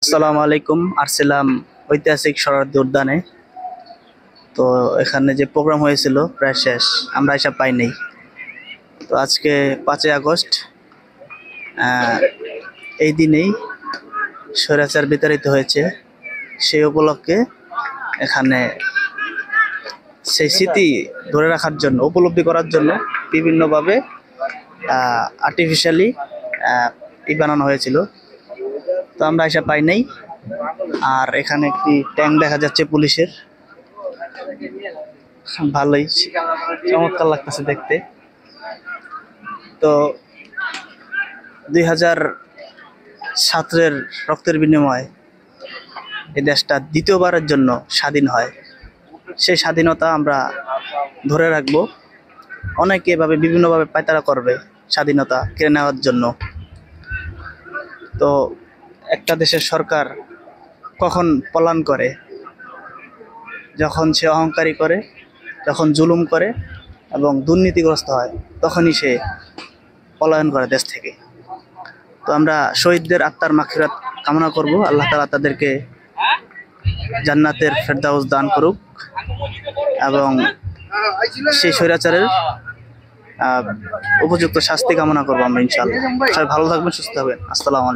আসসালামু আলাইকুম। আসছিলাম ঐতিহাসিক শরৎ উদ্যানে। তো এখানে যে প্রোগ্রাম হয়েছিল প্রায় শেষ, আমরা এসব পাই নাই। তো আজকে 5ই আগস্ট, এই দিনেই স্বৈরাচার বিতাড়িত হয়েছে। সেই উপলক্ষে এখানে সেই স্মৃতি ধরে রাখার জন্য, উপলব্ধি করার জন্য বিভিন্নভাবে আর্টিফিশিয়ালি বানানো হয়েছিল। তো আমরা এসব পাই নাই। আর এখানে একটি ট্যাঙ্ক দেখা যাচ্ছে পুলিশের, ভালোই চমৎকার লাগতেছে দেখতে। তো 2007-এর রক্তের বিনিময়ে এই দেশটা দ্বিতীয়বারের জন্য স্বাধীন হয়। সেই স্বাধীনতা আমরা ধরে রাখবো। অনেকে এভাবে বিভিন্নভাবে পায়তারা করবে স্বাধীনতা কেড়ে নেওয়ার জন্য। তো একটা দেশের সরকার কখন পলায়ন করে? যখন সে অহংকারী করে, যখন জুলুম করে এবং দুর্নীতিগ্রস্ত হয়, তখনই সে পলায়ন করে দেশ থেকে। তো আমরা শহীদদের আত্মার মাগফিরাত কামনা করব। আল্লাহ তাআলা তাদেরকে জান্নাতের ফেরদাউস দান করুক এবং সেই স্বৈরাচারের উপযুক্ত শাস্তি কামনা করবো আমরা ইনশাআল্লাহ। সবাই ভালো থাকবেন, সুস্থ থাকবেন। আসসালামু আলাইকুম।